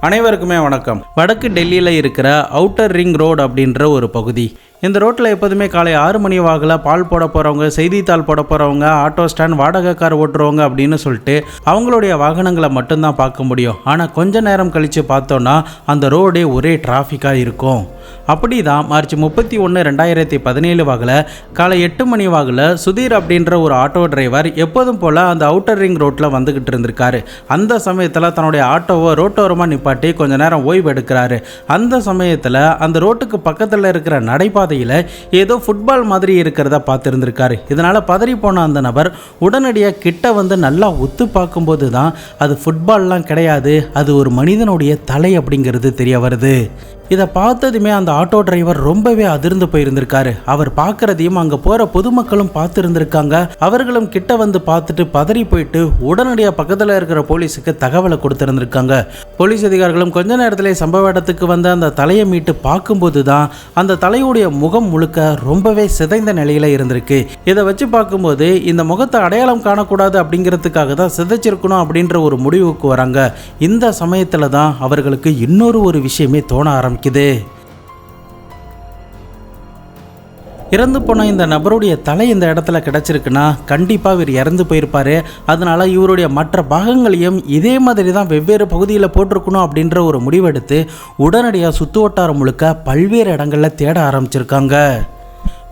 அனைவருக்குமே வணக்கம். வடக்கு டெல்லியில் இருக்கிற அவுட்டர் ரிங் ரோடு அப்படின்ற ஒரு பகுதி. இந்த ரோட்டில் எப்போதுமே காலை 6 மணி வாக்கில் பால் போட போகிறவங்க, செய்தித்தாள் போட போகிறவங்க, ஆட்டோ ஸ்டாண்ட், வாடகை கார் ஓட்டுறவங்க அப்படின்னு சொல்லிட்டு அவங்களுடைய வாகனங்களை மட்டும்தான் பார்க்க முடியும். ஆனால் கொஞ்ச நேரம் கழித்து பார்த்தோன்னா அந்த ரோடே ஒரே டிராஃபிக்காக இருக்கும். அப்படி தான் மார்ச் 31, 2017 வாக்கில் காலை 8 மணி வாக்கில் சுதீர் அப்படின்ற ஒரு ஆட்டோ டிரைவர் எப்போதும் போல் அந்த அவுட்டர் ரிங் ரோட்டில் வந்துக்கிட்டு இருந்திருக்காரு. அந்த சமயத்தில் தன்னுடைய ஆட்டோவை ரோட்டோரமாக நிப்பாட்டி கொஞ்ச நேரம் ஓய்வு எடுக்கிறாரு. அந்த சமயத்தில் அந்த ரோட்டுக்கு பக்கத்தில் இருக்கிற நடைபாதையில் ஏதோ ஃபுட்பால் மாதிரி இருக்கிறத பார்த்துருந்துருக்காரு. இதனால் பதறி போன அந்த நபர் உடனடியாக கிட்ட வந்து நல்லா ஒத்து பார்க்கும்போது தான் அது ஃபுட்பால்லாம் கிடையாது, அது ஒரு மனிதனுடைய தலை அப்படிங்கிறது தெரிய வருது. இதை பார்த்ததுமே அந்த ஆட்டோ டிரைவர் ரொம்பவே அதிர்ந்து போயிருந்திருக்காரு. அவர் பார்க்கறதையும் அங்கே போகிற பொதுமக்களும் பார்த்துருந்துருக்காங்க. அவர்களும் கிட்ட வந்து பார்த்துட்டு பதறி போயிட்டு உடனடியாக பக்கத்தில் இருக்கிற போலீஸுக்கு தகவலை கொடுத்துருந்துருக்காங்க. போலீஸ் அதிகாரிகளும் கொஞ்ச நேரத்திலே சம்பவ இடத்துக்கு வந்து அந்த தலையை மீட்டு பார்க்கும்போது தான் அந்த தலையுடைய முகம் முழுக்க ரொம்பவே சிதைந்த நிலையில் இருந்திருக்கு. இதை வச்சு பார்க்கும்போது இந்த முகத்தை அடையாளம் காணக்கூடாது அப்படிங்கிறதுக்காக தான் சிதைச்சிருக்கணும் அப்படின்ற ஒரு முடிவுக்கு வராங்க. இந்த சமயத்தில் தான் அவர்களுக்கு இன்னொரு விஷயமே தோண ஆரம்பிக்குது. இறந்து போன இந்த நபருடைய தலை இந்த இடத்துல கிடச்சிருக்குன்னா கண்டிப்பாக இவர் இறந்து போயிருப்பார். அதனால இவருடைய மற்ற பாகங்களையும் இதே மாதிரி தான் வெவ்வேறு பகுதியில் போட்டிருக்கணும் அப்படின்ற ஒரு முடிவெடுத்து உடனடியாக சுற்று வட்டாரம் முழுக்க பல்வேறு இடங்களில் தேட ஆரம்பிச்சிருக்காங்க.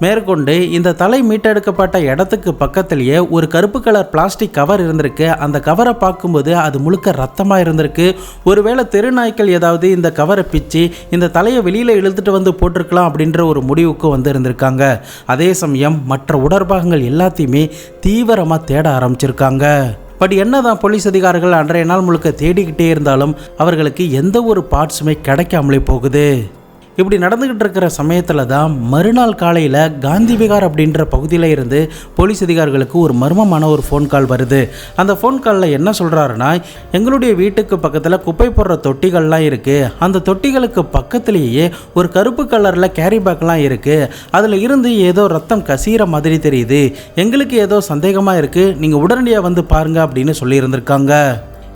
மேற்கொண்டு இந்த தலை மீட்டெடுக்கப்பட்ட இடத்துக்கு பக்கத்திலேயே ஒரு கருப்பு கலர் பிளாஸ்டிக் கவர் இருந்திருக்கு. அந்த கவரை பார்க்கும்போது அது முழுக்க ரத்தமாக இருந்திருக்கு. ஒருவேளை தெருநாய்க்கள் ஏதாவது இந்த கவரை பிச்சு இந்த தலையை வெளியில் இழுத்துட்டு வந்து போட்டிருக்கலாம் அப்படின்ற ஒரு முடிவுக்கு வந்து இருந்திருக்காங்க. அதே சமயம் மற்ற உடற்பாகங்கள் எல்லாத்தையுமே தீவிரமாக தேட ஆரம்பிச்சிருக்காங்க. பட் என்னதான் போலீஸ் அதிகாரிகள் அன்றைய நாள் முழுக்க தேடிக்கிட்டே இருந்தாலும் அவர்களுக்கு எந்த ஒரு பார்ட்ஸுமே கிடைக்காமலே போகுது. இப்படி நடந்துக்கிட்டு இருக்கிற சமயத்தில் தான் மறுநாள் காலையில் காந்தி விகார் அப்படின்ற பகுதியில் இருந்து போலீஸ் அதிகாரிகளுக்கு ஒரு மர்மமான ஒரு ஃபோன் கால் வருது. அந்த ஃபோன் காலில் என்ன சொல்கிறாருன்னா, எங்களுடைய வீட்டுக்கு பக்கத்தில் குப்பை போடுற தொட்டிகள்லாம் இருக்குது, அந்த தொட்டிகளுக்கு பக்கத்துலேயே ஒரு கருப்பு கலரில் கேரி பேக்லாம் இருக்குது, அதில் இருந்து ஏதோ ரத்தம் கசிகிற மாதிரி தெரியுது, எங்களுக்கு ஏதோ சந்தேகமாக இருக்குது, நீங்கள் உடனடியாக வந்து பாருங்கள் அப்படின்னு சொல்லியிருந்திருக்காங்க.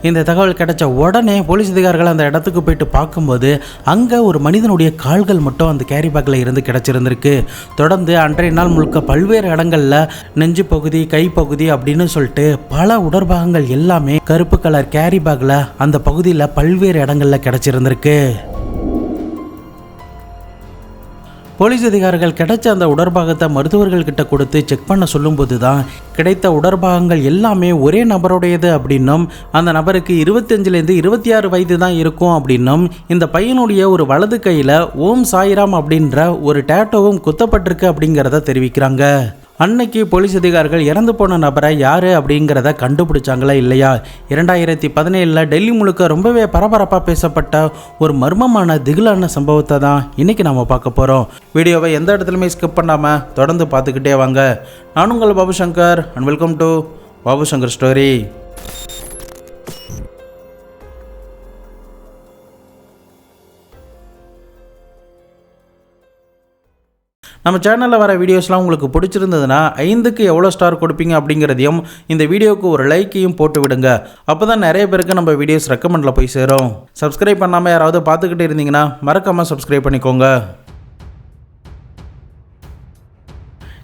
இந்த தகவல் கிடைச்ச உடனே போலீஸ் அதிகாரிகள் அந்த இடத்துக்கு போயிட்டு பார்க்கும்போது அங்கே ஒரு மனிதனுடைய கால்கள் மட்டும் அந்த கேரி பேக்கில் இருந்து கிடச்சிருந்திருக்கு. தொடர்ந்து அன்றைய நாள் முழுக்க பல்வேறு இடங்களில் நெஞ்சு பகுதி, கைப்பகுதி அப்படின்னு சொல்லிட்டு பல உடற்பாகங்கள் எல்லாமே கருப்பு கலர் கேரி பேக்கில் அந்த பகுதியில் பல்வேறு இடங்களில் கிடச்சிருந்திருக்கு. போலீஸ் அதிகாரிகள் கிடைச்ச அந்த உடற்பாகத்தை மருத்துவர்கள்கிட்ட கொடுத்து செக் பண்ண சொல்லும்போது தான் கிடைத்த உடற்பாகங்கள் எல்லாமே ஒரே நபருடையது அப்படின்னும், அந்த நபருக்கு 25லேருந்து 26 வயது தான் இருக்கும் அப்படின்னும், இந்த பையனுடைய ஒரு வலது கையில் ஓம் சாய்ராம் அப்படின்ற ஒரு டேட்டோவும் குத்தப்பட்டிருக்கு அப்படிங்கிறத தெரிவிக்கிறாங்க. அன்னைக்கு போலீஸ் அதிகாரிகள் இறந்து போன நபரை யார் அப்படிங்கிறத கண்டுபிடிச்சாங்களா இல்லையா? 2017 டெல்லி முழுக்க ரொம்பவே பரபரப்பாக பேசப்பட்ட ஒரு மர்மமான திகிலான சம்பவத்தை தான் இன்றைக்கி நம்ம பார்க்க போகிறோம். வீடியோவை எந்த இடத்துலையுமே ஸ்கிப் பண்ணாமல் தொடர்ந்து பார்த்துக்கிட்டே வாங்க. நான் உங்கள் Babu Shankar and welcome to Babu Shankar story. நம்ம சேனலில் வர வீடியோஸ்லாம் உங்களுக்கு பிடிச்சிருந்ததுன்னா 5க்கு எவ்வளோ ஸ்டார் கொடுப்பீங்க அப்படிங்கிறதையும் இந்த வீடியோவுக்கு ஒரு லைக்கையும் போட்டு விடுங்க. அப்போ தான் நிறைய பேருக்கு நம்ம வீடியோஸ் ரெக்கமெண்டில் போய் சேரும். சப்ஸ்கிரைப் பண்ணாமல் யாராவது பார்த்துக்கிட்டு இருந்தீங்கன்னா மறக்காமல் சப்ஸ்கிரைப் பண்ணிக்கோங்க.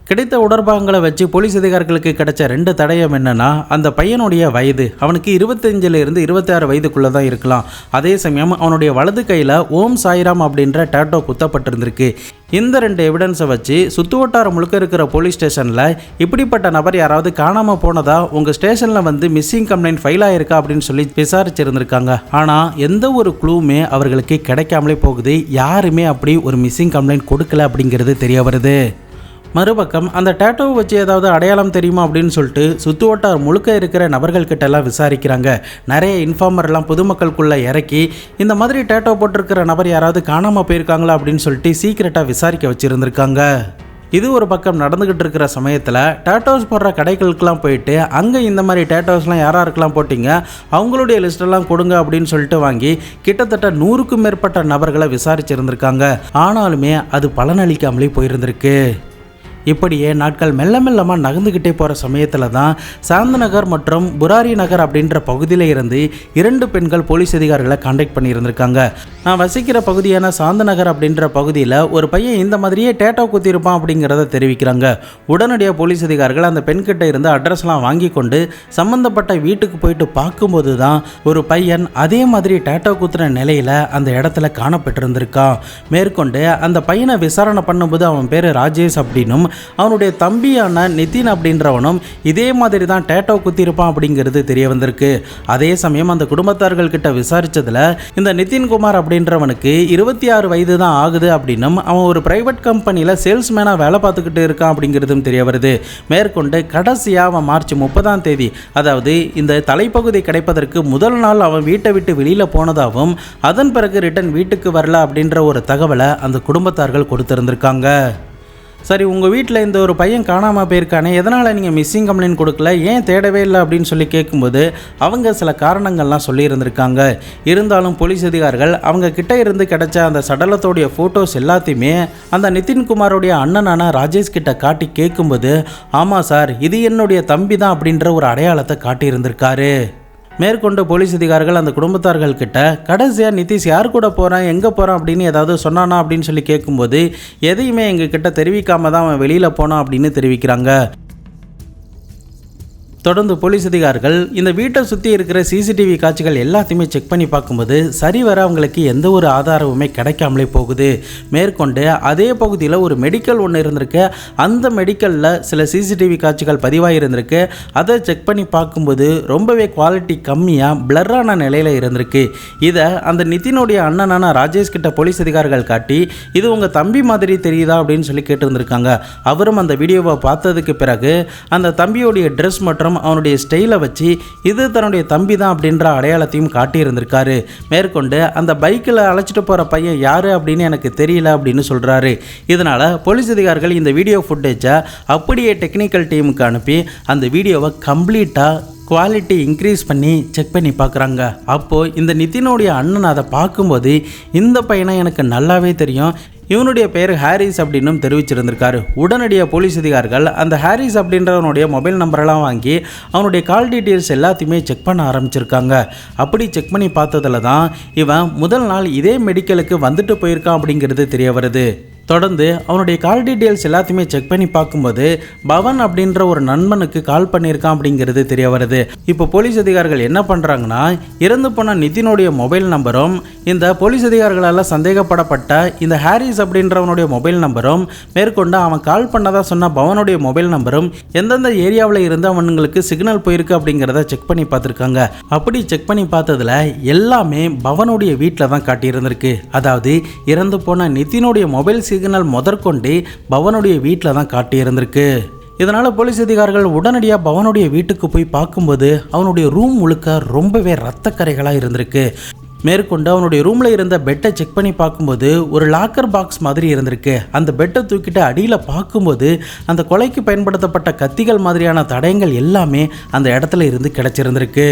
கிடைத்த உடற்பாகங்களை வச்சு போலீஸ் அதிகாரிகளுக்கு கிடைச்ச 2 தடயம் என்னன்னா, அந்த பையனுடைய வயது அவனுக்கு 25லேருந்து 26 வயதுக்குள்ளே தான் இருக்கலாம். அதே சமயம் அவனுடைய வலது கையில் ஓம் சாய்ராம் அப்படின்ற டேட்டோ குத்தப்பட்டிருந்திருக்கு. இந்த 2 எவிடன்ஸை வச்சு சுற்று வட்டாரம் முழுக்க இருக்கிற போலீஸ் ஸ்டேஷனில் இப்படிப்பட்ட நபர் யாராவது காணாமல் போனதா உங்கள் ஸ்டேஷனில் வந்து மிஸ்ஸிங் கம்ப்ளைண்ட் ஃபைல் ஆகிருக்கா அப்படின்னு சொல்லி விசாரிச்சிருந்திருக்காங்க. ஆனால் எந்த ஒரு க்ளூவுமே அவர்களுக்கு கிடைக்காமலே போகுது. யாருமே அப்படி ஒரு மிஸ்ஸிங் கம்ப்ளைண்ட் கொடுக்கல அப்படிங்கிறது தெரிய வருது. மறுபக்கம் அந்த டேட்டோவை வச்சு ஏதாவது அடையாளம் தெரியுமா அப்படின்னு சொல்லிட்டு சுற்று வட்டார் முழுக்க இருக்கிற நபர்கள்கிட்டலாம் விசாரிக்கிறாங்க. நிறைய இன்ஃபார்மர்லாம் பொதுமக்களுக்குள்ளே இறக்கி இந்த மாதிரி டேட்டோ போட்டிருக்கிற நபர் யாராவது காணாமல் போயிருக்காங்களா அப்படின்னு சொல்லிட்டு சீக்கிரட்டாக விசாரிக்க வச்சுருந்துருக்காங்க. இது ஒரு பக்கம் நடந்துக்கிட்டு இருக்கிற சமயத்தில் டேட்டோஸ் போடுற கடைகளுக்கெல்லாம் போயிட்டு அங்கே இந்த மாதிரி டேட்டோஸ்லாம் யாராருக்கெல்லாம் போட்டிங்க, அவங்களுடைய லிஸ்டெல்லாம் கொடுங்க அப்படின்னு சொல்லிட்டு வாங்கி கிட்டத்தட்ட 100க்கும் மேற்பட்ட நபர்களை விசாரிச்சிருந்திருக்காங்க. ஆனாலுமே அது பலனளிக்காமலே போயிருந்திருக்கு. இப்படியே நாட்கள் மெல்ல மெல்லமாக நகர்ந்துக்கிட்டே போகிற சமயத்தில் தான் சாந்த் நகர் மற்றும் புராரி நகர் அப்படின்ற பகுதியில் இருந்து 2 பெண்கள் போலீஸ் அதிகாரிகளை கான்டாக்ட் பண்ணியிருந்திருக்காங்க. நான் வசிக்கிற பகுதியான சாந்த் நகர் அப்படின்ற பகுதியில் ஒரு பையன் இந்த மாதிரியே டேட்டோ குத்திருப்பான் அப்படிங்கிறத தெரிவிக்கிறாங்க. உடனடியாக போலீஸ் அதிகாரிகள் அந்த பெண்கிட்ட இருந்து அட்ரஸ்லாம் வாங்கி கொண்டு சம்பந்தப்பட்ட வீட்டுக்கு போயிட்டு பார்க்கும்போது தான் ஒரு பையன் அதே மாதிரி டேட்டோ குத்துற நிலையில் அந்த இடத்துல காணப்பட்டிருந்திருக்கான். மேற்கொண்டு அந்த பையனை விசாரணை பண்ணும்போது அவன் பேர் ராஜேஷ் அப்படின்னும் அவனுடைய தம்பியான நிதின் அப்படின்றவனும் இதே மாதிரி தான் டேட்டோ குத்திருப்பான் அப்படிங்கிறது தெரிய வந்திருக்கு. அதே சமயம் அந்த குடும்பத்தார்கள் கிட்ட விசாரிச்சதுல இந்த நிதின்குமார் அப்படின்றவனுக்கு 26 வயது தான் ஆகுது அப்படின்னும் அவன் ஒரு பிரைவேட் கம்பெனியில் சேல்ஸ்மேனாக வேலை பார்த்துக்கிட்டு இருக்கான் அப்படிங்கிறதும் தெரிய வருது. மேற்கொண்டு கடைசியாக அவன் மார்ச் 30ஆம் தேதி, அதாவது இந்த தலைப்பகுதி கிடைப்பதற்கு முதல் நாள் அவன் வீட்டை விட்டு வெளியில் போனதாகவும் அதன் பிறகு ரிட்டன் வீட்டுக்கு வரல அப்படின்ற ஒரு தகவலை அந்த குடும்பத்தார்கள் கொடுத்திருந்திருக்காங்க. சரி, உங்கள் வீட்டில் இந்த ஒரு பையன் காணாமல் போயிருக்கானே, எதனால் நீங்கள் மிஸ்ஸிங் கம்ப்ளைண்ட் கொடுக்கல, ஏன் தேடவே இல்லை அப்படின்னு சொல்லி கேட்கும்போது அவங்க சில காரணங்கள்லாம் சொல்லியிருந்திருக்காங்க. இருந்தாலும் போலீஸ் அதிகாரிகள் அவங்க கிட்ட இருந்து கிடைச்ச அந்த சடலத்தோடைய ஃபோட்டோஸ் எல்லாத்தையுமே அந்த நிதின்குமாரோடைய அண்ணனான ராஜேஷ் கிட்ட காட்டி கேட்கும்போது, ஆமாம் சார், இது என்னுடைய தம்பி தான் அப்படின்ற ஒரு அடையாளத்தை காட்டியிருந்திருக்காரு. மேற்கொண்டு போலீஸ் அதிகாரிகள் அந்த குடும்பத்தார்கள் கிட்ட கடைசியாக நிதிஷ் யார் கூட போகிறான், எங்கே போகிறான் அப்படின்னு ஏதாவது சொன்னானா அப்படின்னு சொல்லி கேட்கும்போது எதையுமே எங்ககிட்ட தெரிவிக்காம தான் அவன் வெளியில் போனான் அப்படின்னு தெரிவிக்கிறாங்க. தொடர்ந்து போலீஸ் அதிகாரிகள் இந்த வீட்டை சுற்றி இருக்கிற சிசிடிவி காட்சிகள் எல்லாத்தையுமே செக் பண்ணி பார்க்கும்போது சரிவர அவங்களுக்கு எந்த ஒரு ஆதாரமுமே கிடைக்காமலே போகுது. மேற்கொண்டு அதே பகுதியில் ஒரு மெடிக்கல் ஒன்று இருந்திருக்கு. அந்த மெடிக்கலில் சில சிசிடிவி காட்சிகள் பதிவாகி இருந்திருக்கு. அதை செக் பண்ணி பார்க்கும்போது ரொம்பவே குவாலிட்டி கம்மியாக பிளரான நிலையில் இருந்திருக்கு. இதை அந்த நிதினுடைய அண்ணனான ராஜேஷ் கிட்ட போலீஸ் அதிகாரிகள் காட்டி இது உங்கள் தம்பி மாதிரி தெரியுதா அப்படின்னு சொல்லி கேட்டிருந்திருக்காங்க. அவரும் அந்த வீடியோவை பார்த்ததுக்கு பிறகு அந்த தம்பியோடைய ட்ரெஸ் மற்றும் அவனுடைய ஸ்டைலை வச்சு இது தன்னுடைய தம்பி தான் அப்படின்ற அடையாளத்தையும் காட்டியிருந்திருக்காரு. மேற்கொண்டு அந்த பைக்கில் அழைச்சிட்டு போகிற பையன் யார் அப்படின்னு எனக்கு தெரியல அப்படின்னு சொல்கிறாரு. இதனால் போலீஸ் அதிகாரிகள் இந்த வீடியோ ஃபுட்டேஜை அப்படியே டெக்னிக்கல் டீமுக்கு அனுப்பி அந்த வீடியோவை கம்ப்ளீட்டாக குவாலிட்டி இன்க்ரீஸ் பண்ணி செக் பண்ணி பார்க்குறாங்க. அப்போது இந்த நிதினுடைய அண்ணன் அதை பார்க்கும்போது இந்த பையனை எனக்கு நல்லாவே தெரியும், இவனுடைய பேர் ஹாரிஸ் அப்படின்னும் தெரிவிச்சிருந்திருக்காரு. உடனடியாக போலீஸ் அதிகாரிகள் அந்த ஹாரிஸ் அப்படின்றவனுடைய மொபைல் நம்பரெல்லாம் வாங்கி அவனுடைய கால் டீட்டெயில்ஸ் எல்லாத்தையுமே செக் பண்ண ஆரம்பிச்சிருக்காங்க. அப்படி செக் பண்ணி பார்த்ததில் தான் இவன் முதல் நாள் இதே மெடிக்கலுக்கு வந்துட்டு போயிருக்கான் அப்படிங்கிறது தெரிய வருது. தொடர்ந்து அவனுடைய கால் டீட்டெயில்ஸ் எல்லாத்தையுமே செக் பண்ணி பார்க்கும்போது பவன் அப்படின்ற ஒரு நண்பனுக்கு கால் பண்ணியிருக்கான் அப்படிங்கிறது தெரிய வருது. இப்போ போலீஸ் அதிகாரிகள் என்ன பண்ணுறாங்கன்னா, இறந்து போன நிதினுடைய மொபைல் நம்பரும் இந்த போலீஸ் அதிகாரிகளால் சந்தேகப்படப்பட்ட இந்த ஹாரிஸ் அப்படின்றவனுடைய மொபைல் நம்பரும் மேற்கொண்டு அவன் கால் பண்ணதாக சொன்ன பவனுடைய மொபைல் நம்பரும் எந்தெந்த ஏரியாவில் இருந்து அவனுங்களுக்கு சிக்னல் போயிருக்கு அப்படிங்கிறத செக் பண்ணி பார்த்துருக்காங்க. அப்படி செக் பண்ணி பார்த்ததில் எல்லாமே பவனுடைய வீட்டில் தான் காட்டியிருந்திருக்கு. அதாவது இறந்து போன நிதினுடைய மொபைல் சிக்னல் முதற்கொண்டு பவனுடைய வீட்டில் தான் காட்டியிருந்திருக்கு. இதனால் போலீஸ் அதிகாரிகள் உடனடியாக பவனுடைய வீட்டுக்கு போய் பார்க்கும்போது அவனுடைய ரூம் முழுக்க ரொம்பவே இரத்தக்கரைகளாக இருந்திருக்கு. மேற்கொண்டு அவனுடைய ரூமில் இருந்த பெட்டை செக் பண்ணி பார்க்கும்போது ஒரு லாக்கர் பாக்ஸ் மாதிரி இருந்திருக்கு. அந்த பெட்டை தூக்கிட்டு அடியில் பார்க்கும்போது அந்த கொலைக்கு பயன்படுத்தப்பட்ட கத்திகள் மாதிரியான தடயங்கள் எல்லாமே அந்த இடத்துல இருந்து கிடச்சிருந்திருக்கு.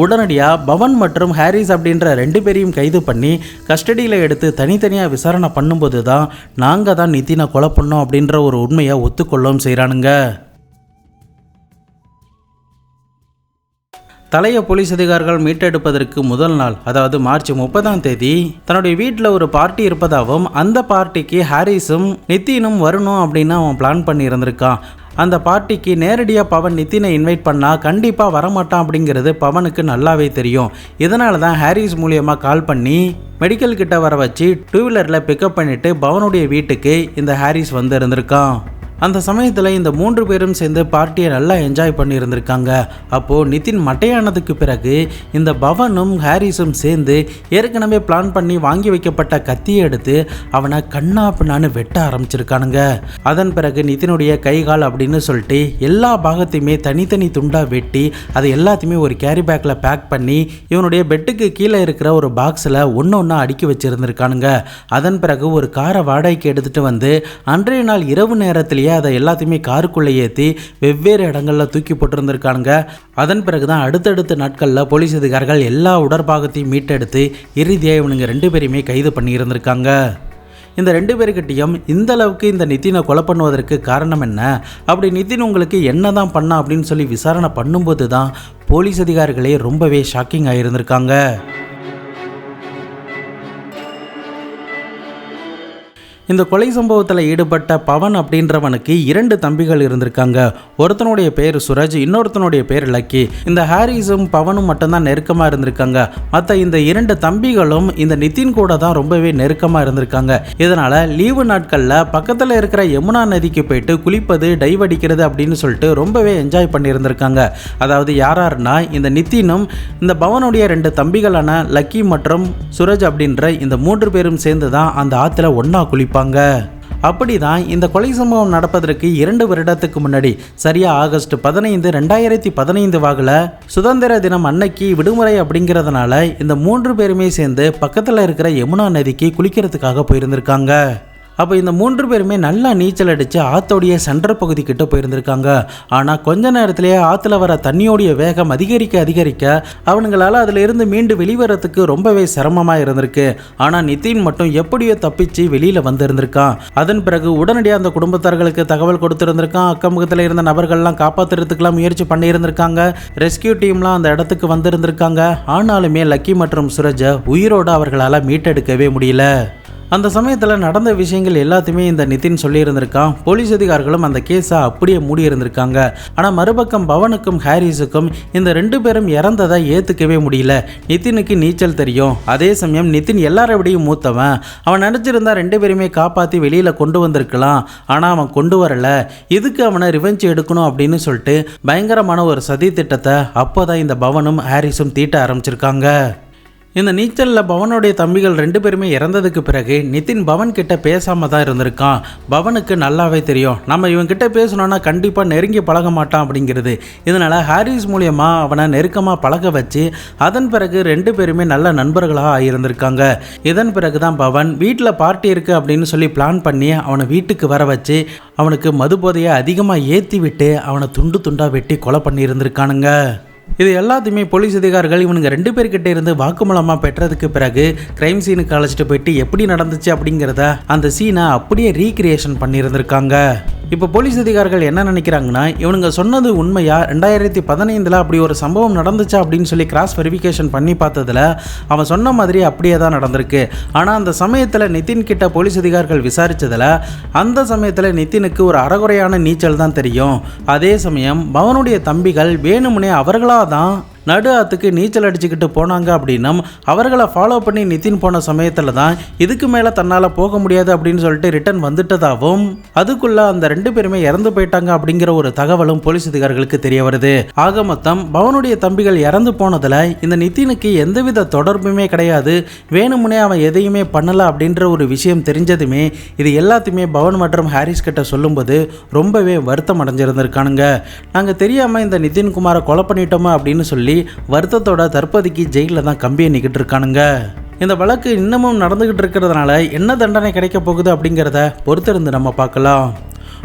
உடனடியாக பவன் மற்றும் ஹாரிஸ் அப்படின்ற 2 பேரையும் கைது பண்ணி கஸ்டடியில் எடுத்து தனித்தனியாக விசாரணை பண்ணும்போது தான் நாங்கள் தான் நிதினை கொலை பண்ணோம் அப்படின்ற ஒரு உண்மையை ஒத்துக்கொள்ளவும் செய்கிறானுங்க. தலையை போலீஸ் அதிகாரிகள் மீட்டெடுப்பதற்கு முதல் நாள், அதாவது மார்ச் 30ஆம் தேதி தன்னுடைய வீட்டில் ஒரு பார்ட்டி இருப்பதாகவும் அந்த பார்ட்டிக்கு ஹாரிஸும் நிதினும் வரணும் அப்படின்னு அவன் பிளான் பண்ணி இருந்திருக்கான். அந்த பார்ட்டிக்கு நேரடியாக பவன் நிதினை இன்வைட் பண்ணால் கண்டிப்பாக வரமாட்டான் அப்படிங்கிறது பவனுக்கு நல்லாவே தெரியும். இதனால தான் ஹாரிஸ் மூலியமாக கால் பண்ணி மெடிக்கல் கிட்ட வர வச்சு 2 வீலரில் பிக்கப் பண்ணிவிட்டு பவனுடைய வீட்டுக்கு இந்த ஹாரிஸ் வந்து இருந்திருக்கான். அந்த சமயத்தில் இந்த 3 பேரும் சேர்ந்து பார்ட்டியை நல்லா என்ஜாய் பண்ணி இருந்திருக்காங்க. அப்போது நிதின் மட்டையானதுக்கு பிறகு இந்த பவனும் ஹாரிஸும் சேர்ந்து ஏற்கனவே பிளான் பண்ணி வாங்கி வைக்கப்பட்ட கத்தியை எடுத்து அவனை கண்ணா பின்னான்னு வெட்ட ஆரம்பிச்சிருக்கானுங்க. அதன் பிறகு நிதினுடைய கை கால் அப்படின்னு சொல்லிட்டு எல்லா பாகத்தையுமே தனித்தனி துண்டாக வெட்டி அதை எல்லாத்தையுமே ஒரு கேரி பேக்கில் பேக் பண்ணி இவனுடைய பெட்டுக்கு கீழே இருக்கிற ஒரு பாக்ஸில் ஒன்று அடுக்கி வச்சிருந்திருக்கானுங்க. அதன் பிறகு ஒரு காரை வாடகைக்கு எடுத்துகிட்டு வந்து அன்றைய நாள் இரவு நேரத்திலேயே அதை எல்லாத்தையுமே காருக்குள்ளே ஏற்றி வெவ்வேறு இடங்களில் தூக்கி போட்டிருந்திருக்கானுங்க. அதன் பிறகு தான் அடுத்தடுத்த நாட்களில் போலீஸ் அதிகாரிகள் எல்லா உடற்பாகத்தையும் மீட்டெடுத்து இறுதியாக இவனுங்க 2 பேரையுமே கைது பண்ணி இருந்திருக்காங்க. இந்த 2 பேர்கிட்டையும் இந்த அளவுக்கு இந்த நிதினை கொலை பண்ணுவதற்கு காரணம் என்ன, அப்படி நிதின் உங்களுக்கு என்னதான் பண்ணா அப்படின்னு சொல்லி விசாரணை பண்ணும்போது தான் போலீஸ் அதிகாரிகளே ரொம்பவே ஷாக்கிங் ஆகியிருந்திருக்காங்க. இந்த கொலை சம்பவத்தில் ஈடுபட்ட பவன் அப்படின்றவனுக்கு 2 தம்பிகள் இருந்திருக்காங்க. ஒருத்தனுடைய பேர் சுரஜ், இன்னொருத்தனுடைய பேர் லக்கி. இந்த ஹாரிஸும் பவனும் மட்டும்தான் நெருக்கமாக இருந்திருக்காங்க. மற்ற இந்த 2 தம்பிகளும் இந்த நிதின் கூட தான் ரொம்பவே நெருக்கமாக இருந்திருக்காங்க. இதனால் லீவு நாட்களில் பக்கத்தில் இருக்கிற யமுனா நதிக்கு போயிட்டு குளிப்பது, டைவ் அடிக்கிறது அப்படின்னு சொல்லிட்டு ரொம்பவே என்ஜாய் பண்ணியிருந்திருக்காங்க. அதாவது யாருன்னா இந்த நிதினும் இந்த பவனுடைய 2 தம்பிகளான லக்கி மற்றும் சுரஜ் அப்படின்ற இந்த 3 பேரும் சேர்ந்து தான் அந்த ஆற்றுல ஒன்றா குளிப்பாங்க. அப்படிதான் இந்த கொலை சம்பவம் நடப்பதற்கு 2 வருடத்துக்கு முன்னாடி சரியா ஆகஸ்ட் 15, 2015 வாகுல சுதந்திர தினம் அன்னைக்கு விடுமுறை அப்படிங்கிறதுனால இந்த 3 பேருமே சேர்ந்து பக்கத்தில் இருக்கிற யமுனா நதிக்கு குளிக்கிறதுக்காக போயிருந்திருக்காங்க. அப்போ இந்த 3 பேருமே நல்லா நீச்சல் அடித்து ஆற்றோடைய சென்டர் பகுதி கிட்ட போயிருந்திருக்காங்க. ஆனால் கொஞ்ச நேரத்திலேயே ஆற்றுல வர தண்ணியோடைய வேகம் அதிகரிக்க அவனுங்களால் அதில் இருந்து மீண்டு வெளிவரத்துக்கு ரொம்பவே சிரமமாக இருந்திருக்கு. ஆனால் நிதின் மட்டும் எப்படியோ தப்பிச்சு வெளியில் வந்திருந்திருக்கான். அதன் பிறகு உடனடியாக அந்த குடும்பத்தார்களுக்கு தகவல் கொடுத்துருந்துருக்கான். அக்கம் பக்கத்தில் இருந்த நபர்கள்லாம் காப்பாற்றுறதுக்கெல்லாம் முயற்சி பண்ணியிருந்திருக்காங்க. ரெஸ்கியூ டீம்லாம் அந்த இடத்துக்கு வந்திருந்திருக்காங்க. ஆனாலுமே லக்கி மற்றும் சுரஜை உயிரோடு அவர்களால் மீட்டெடுக்கவே முடியல. அந்த சமயத்தில் நடந்த விஷயங்கள் எல்லாத்தையுமே இந்த நிதின் சொல்லியிருந்திருக்கான். போலீஸ் அதிகாரிகளும் அந்த கேஸை அப்படியே மூடி இருந்திருக்காங்க. ஆனால் மறுபக்கம் பவனுக்கும் ஹாரிஸுக்கும் இந்த 2 பேரும் இறந்ததை ஏற்றுக்கவே முடியல. நிதினுக்கு நீச்சல் தெரியும். அதே சமயம் நிதின் எல்லாரை விடையும் மூத்தவன். அவன் நினச்சிருந்தா 2 பேருமே காப்பாற்றி வெளியில் கொண்டு வந்திருக்கலாம். ஆனால் அவன் கொண்டு வரல. இதுக்கு அவனை ரிவெஞ்ச் எடுக்கணும் அப்படின்னு சொல்லிட்டு பயங்கரமான ஒரு சதி திட்டத்தை அப்போதான் இந்த பவனும் ஹாரிஸும் தீட்ட ஆரம்பிச்சிருக்காங்க. இந்த நீச்சலில் பவனுடைய தம்பிகள் 2 பேருமே இறந்ததுக்கு பிறகு நிதின் பவன் கிட்ட பேசாம தான் இருந்திருக்கான். பவனுக்கு நல்லாவே தெரியும் நம்ம இவன்கிட்ட பேசணும்னா கண்டிப்பாக நெருங்கி பழக மாட்டான் அப்படிங்கிறது. இதனால் ஹாரிஸ் மூலியமாக அவனை நெருக்கமாக பழக வச்சு அதன் பிறகு 2 பேருமே நல்ல நண்பர்களாக ஆகியிருந்திருக்காங்க. இதன் பிறகு தான் பவன் வீட்டில் பார்ட்டி இருக்குது அப்படின்னு சொல்லி பிளான் பண்ணி அவனை வீட்டுக்கு வர வச்சு அவனுக்கு மது போதையை அதிகமாக ஏற்றி விட்டு அவனை துண்டு துண்டாக வெட்டி கொலை பண்ணியிருந்திருக்கானுங்க. இது எல்லாத்தையுமே போலீஸ் அதிகாரிகள் இவனுங்க 2 பேர்கிட்ட இருந்து வாக்குமூலமாக பெற்றதுக்கு பிறகு கிரைம் சீனுக்கு அழைச்சிட்டு போயிட்டு எப்படி நடந்துச்சு அப்படிங்கிறத அந்த சீனை அப்படியே ரீக்ரியேஷன் பண்ணியிருந்திருக்காங்க. இப்போ போலீஸ் அதிகாரிகள் என்ன நினைக்கிறாங்கன்னா இவனுங்க சொன்னது உண்மையா, 2015 அப்படி ஒரு சம்பவம் நடந்துச்சா அப்படின்னு சொல்லி கிராஸ் வெரிஃபிகேஷன் பண்ணி பார்த்ததுல அவன் சொன்ன மாதிரி அப்படியே தான் நடந்திருக்கு. ஆனால் அந்த சமயத்தில் நிதின் கிட்ட போலீஸ் அதிகாரிகள் விசாரித்ததில் அந்த சமயத்தில் நிதினுக்கு ஒரு அறகுறையான நீச்சல் தான் தெரியும். அதே சமயம் பவனுடைய தம்பிகள் வேணுமுனே அவர்களாக தான் நடு ஆற்றுக்கு நீச்சல் அடிச்சுக்கிட்டு போனாங்க அப்படின்னும் அவர்களை ஃபாலோ பண்ணி நிதின் போன சமயத்தில் தான் இதுக்கு மேலே தன்னால் போக முடியாது அப்படின்னு சொல்லிட்டு ரிட்டர்ன் வந்துட்டதாகவும் அதுக்குள்ளே அந்த 2 பேருமே இறந்து போயிட்டாங்க அப்படிங்கிற ஒரு தகவலும் போலீஸ் அதிகாரிகளுக்கு தெரிய வருது. ஆக மொத்தம் பவனுடைய தம்பிகள் இறந்து போனதில் இந்த நிதினுக்கு எந்தவித தொடர்புமே கிடையாது, வேணுமுனே அவன் எதையுமே பண்ணலை அப்படின்ற ஒரு விஷயம் தெரிஞ்சதுமே இது எல்லாத்தையுமே பவன் மற்றும் ஹாரிஸ் கிட்ட சொல்லும்போது ரொம்பவே வருத்தம் அடைஞ்சிருந்திருக்கானுங்க. நாங்கள் தெரியாமல் இந்த நிதின் குமாரை கொலை பண்ணிட்டோமா அப்படின்னு சொல்லி வருத்தத்தோட தற்போதைக்கு ஜெயிலில் தான் கம்பி எண்ணிக்கிட்டு இருக்கானுங்க. இந்த வழக்கு இன்னமும் நடந்துகிட்டு இருக்கிறதுனால என்ன தண்டனை கிடைக்க போகுது அப்படிங்கிறத பொறுத்திருந்து நம்ம பார்க்கலாம்.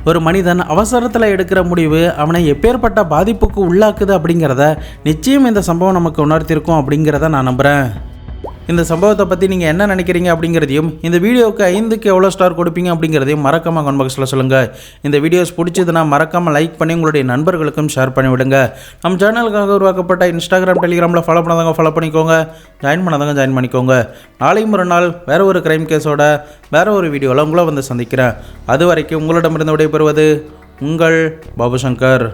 ஒரு மனிதன் அவசரத்தில் எடுக்கிற முடிவு அவனை எப்பேற்பட்ட பாதிப்புக்கு உள்ளாக்குது அப்படிங்கிறத நிச்சயம் இந்த சம்பவம் நமக்கு உணர்த்திருக்கும் அப்படிங்கிறத நான் நம்புகிறேன். இந்த சம்பவத்தை பற்றி நீங்கள் என்ன நினைக்கிறீங்க அப்படிங்கிறதையும் இந்த வீடியோவுக்கு 5க்கு எவ்வளோ ஸ்டார் கொடுப்பீங்க அப்படிங்கிறதையும் மறக்காமல் கமெண்ட் பாக்ஸில் சொல்லுங்கள். இந்த வீடியோஸ் பிடிச்சதுன்னா மறக்காமல் லைக் பண்ணி உங்களுடைய நண்பர்களுக்கும் ஷேர் பண்ணி விடுங்க. நம்ம சேனலுக்காக உருவாக்கப்பட்ட இன்ஸ்டாகிராம், டெலிகிராமில் ஃபாலோ பண்ணாதவங்க ஃபாலோ பண்ணிக்கோங்க, ஜாயின் பண்ணாதவங்க ஜாயின் பண்ணிக்கோங்க. நாளையும் ஒரு நாள் வேறு ஒரு கிரைம் கேஸோட வேறு ஒரு வீடியோவில் உங்களை வந்து சந்திக்கிறேன். அது வரைக்கும் உங்களிடமிருந்து விடைபெறுவது உங்கள் பாபு சங்கர்.